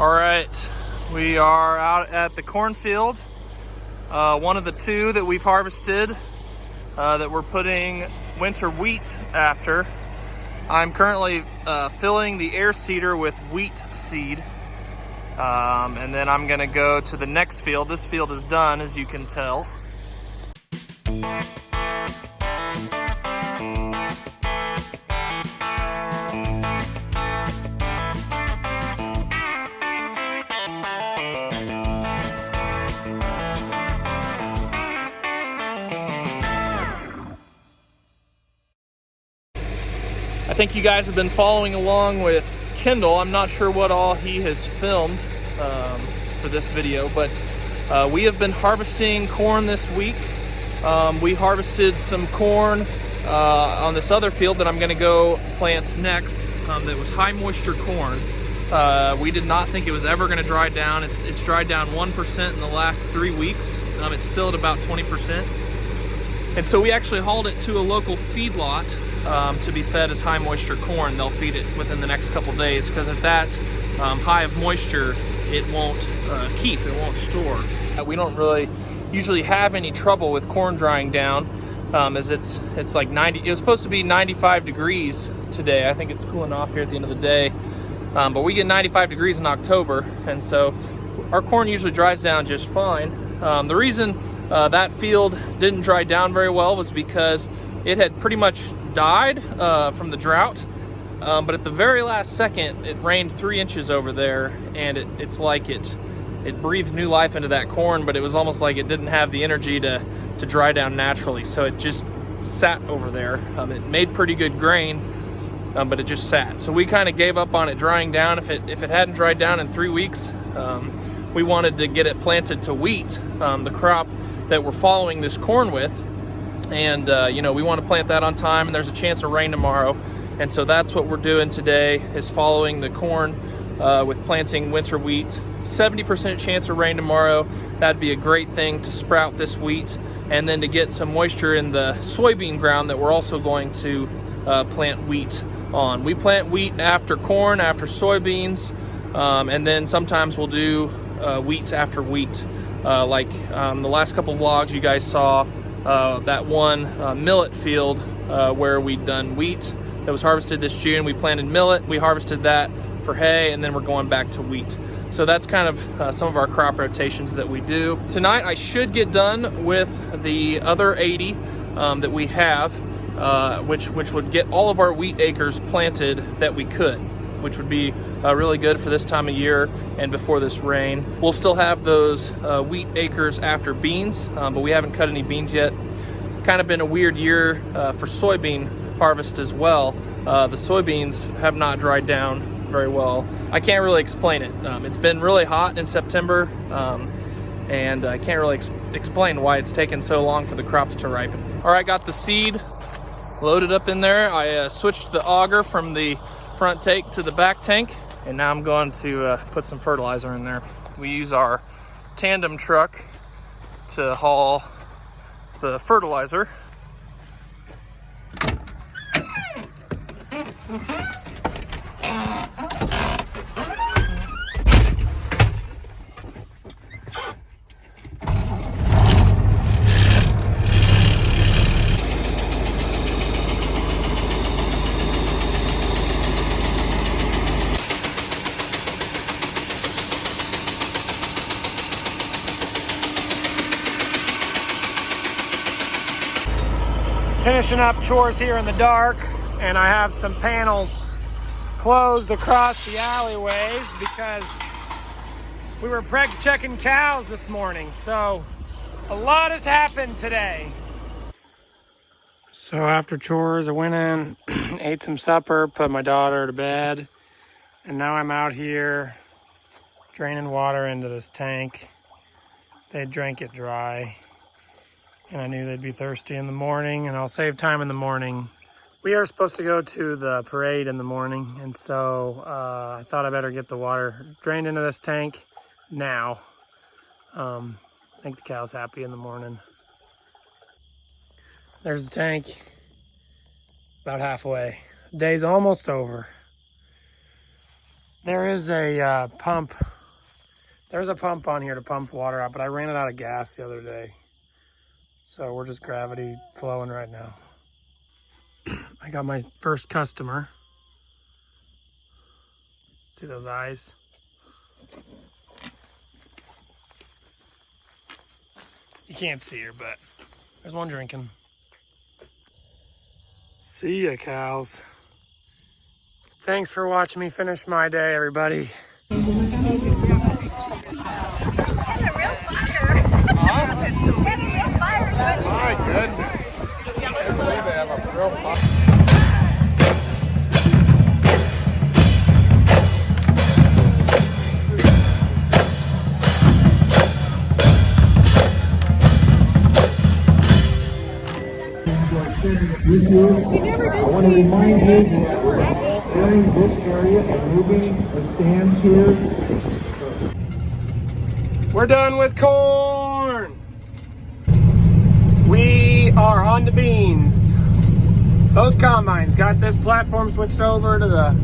All right, we are out at the cornfield. One of the two that we've harvested that we're putting winter wheat after. I'm currently filling the air seeder with wheat seed. And then I'm gonna go to the next field. This field is done, as you can tell. I think you guys have been following along with Kendall. I'm not sure what all he has filmed for this video, but we have been harvesting corn this week. We harvested some corn on this other field that I'm going to go plant next that was high moisture corn. We did not think it was ever going to dry down. It's dried down 1% in the last 3 weeks. It's still at about 20%. And so we actually hauled it to a local feedlot to be fed as high moisture corn. They'll feed it within the next couple days because at that high of moisture, it won't keep, it won't store. We don't really usually have any trouble with corn drying down as it's like 90, it was supposed to be 95 degrees today. I think it's cooling off here at the end of the day. But we get 95 degrees in October, and so our corn usually dries down just fine. The reason that field didn't dry down very well was because it had pretty much died from the drought, but at the very last second it rained 3 inches over there, and it's like it breathed new life into that corn, but it was almost like it didn't have the energy to dry down naturally, so it just sat over there. It made pretty good grain, but it just sat. So we kind of gave up on it drying down. If it hadn't dried down in 3 weeks, we wanted to get it planted to wheat, the crop that we're following this corn with. And we want to plant that on time, and there's a chance of rain tomorrow. And so that's what we're doing today, is following the corn with planting winter wheat. 70% chance of rain tomorrow. That'd be a great thing to sprout this wheat, and then to get some moisture in the soybean ground that we're also going to plant wheat on. We plant wheat after corn, after soybeans, and then sometimes we'll do wheat after wheat. Like the last couple vlogs you guys saw, that one millet field where we'd done wheat that was harvested this June. We planted millet, we harvested that for hay, and then we're going back to wheat. So that's kind of some of our crop rotations that we do. Tonight I should get done with the other 80 that we have, which would get all of our wheat acres planted that we could, which would be really good for this time of year and before this rain. We'll still have those wheat acres after beans, but we haven't cut any beans yet. Kind of been a weird year for soybean harvest as well. The soybeans have not dried down very well. I can't really explain it. It's been really hot in September, and I can't really explain why it's taken so long for the crops to ripen. All right, got the seed loaded up in there. I switched the auger from the front tank to the back tank, and now I'm going to put some fertilizer in there. We use our tandem truck to haul the fertilizer. Finishing up chores here in the dark, and I have some panels closed across the alleyways because we were preg checking cows this morning, so a lot has happened today. So after chores, I went in, ate some supper, put my daughter to bed, and now I'm out here draining water into this tank. They drank it dry, and I knew they'd be thirsty in the morning, and I'll save time in the morning. We are supposed to go to the parade in the morning, and so I thought I better get the water drained into this tank now. Make the cows happy in the morning. There's the tank, about halfway. Day's almost over. There is a pump. There's a pump on here to pump water out, but I ran it out of gas the other day. So we're just gravity flowing right now. I got my first customer. See those eyes? You can't see her, but there's one drinking. See ya, cows. Thanks for watching me finish my day, everybody. And a real fire. And a real fire. My goodness. I can't believe they have a real fire. With you, I want to remind you that we're all clearing this area and moving the stands here. We're done with corn. We are on to beans. Both combines got this platform switched over to the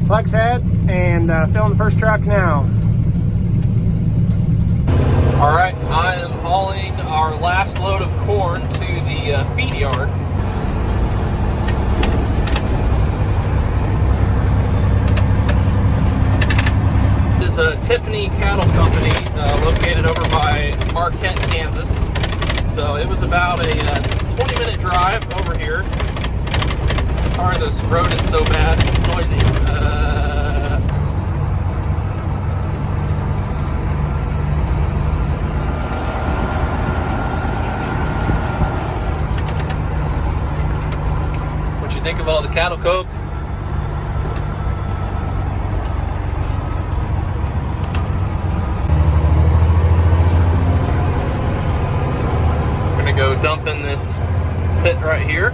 flex head and filling the first truck now. All right, I am hauling our last load of corn to the feed yard. This is a Tiffany Cattle Company located over by Marquette, Kansas. So it was about a 20-minute drive over here. Sorry, this road is so bad, it's noisy. What you think of all the cattle, Cope? Go dump in this pit right here.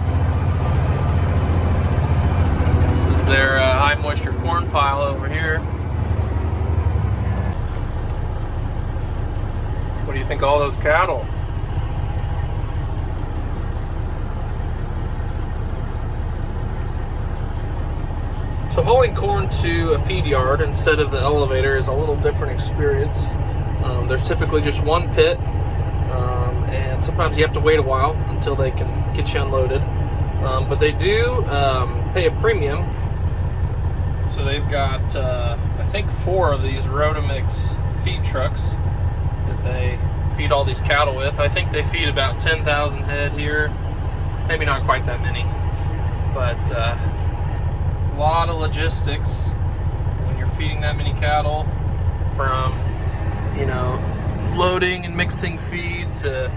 This is their high moisture corn pile over here. What do you think of all those cattle? So hauling corn to a feed yard instead of the elevator is a little different experience. There's typically just one pit. And sometimes you have to wait a while until they can get you unloaded. But they do pay a premium. So they've got, I think, 4 of these Rotomix feed trucks that they feed all these cattle with. I think they feed about 10,000 head here. Maybe not quite that many. But a lot of logistics when you're feeding that many cattle, from, you know, loading and mixing feed to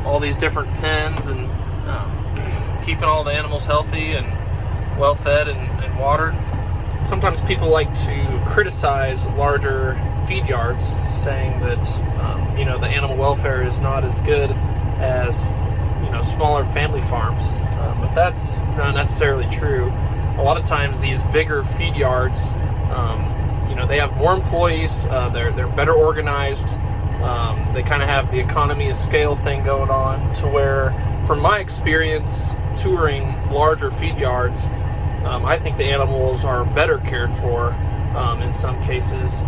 all these different pens and keeping all the animals healthy and well fed and watered. Sometimes people like to criticize larger feed yards, saying that you know, the animal welfare is not as good as, you know, smaller family farms, but that's not necessarily true. A lot of times these bigger feed yards, you know, they have more employees, they're better organized. They kind of have the economy of scale thing going on, to where, from my experience touring larger feed yards, I think the animals are better cared for in some cases,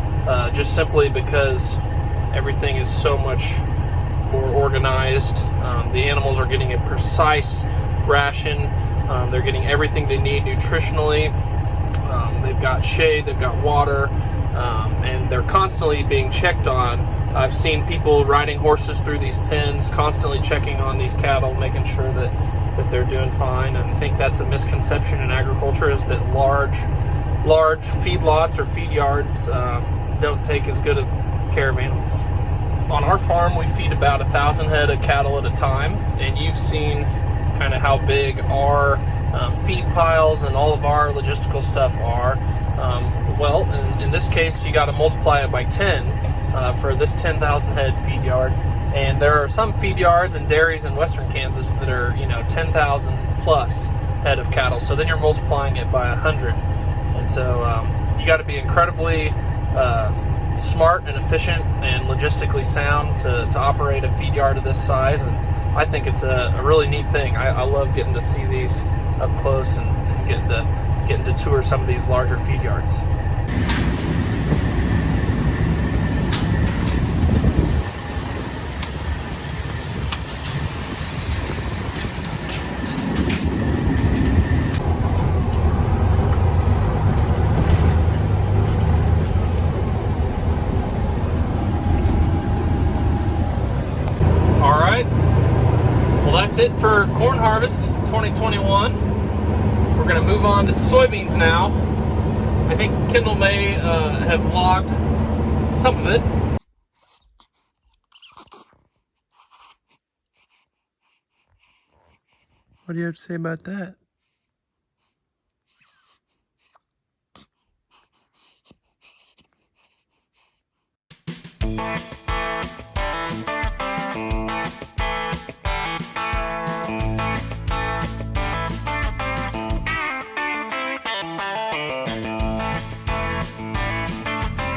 just simply because everything is so much more organized. The animals are getting a precise ration. They're getting everything they need nutritionally. They've got shade, they've got water, and they're constantly being checked on. I've seen people riding horses through these pens, constantly checking on these cattle, making sure that they're doing fine. And I think that's a misconception in agriculture, is that large feedlots or feed yards don't take as good of care of animals. On our farm, we feed about 1,000 head of cattle at a time, and you've seen kind of how big our feed piles and all of our logistical stuff are. Well, in this case, you got to multiply it by 10 for this 10,000 head feed yard. And there are some feed yards and dairies in western Kansas that are, you know, 10,000 plus head of cattle. So then you're multiplying it by 100. And so you got to be incredibly smart and efficient and logistically sound to operate a feed yard of this size. And I think it's a really neat thing. I love getting to see these up close and getting to tour some of these larger feed yards. All right. Well, that's it for corn harvest 2021. We're going to move on to soybeans now. I think Kendall may have vlogged some of it. What do you have to say about that?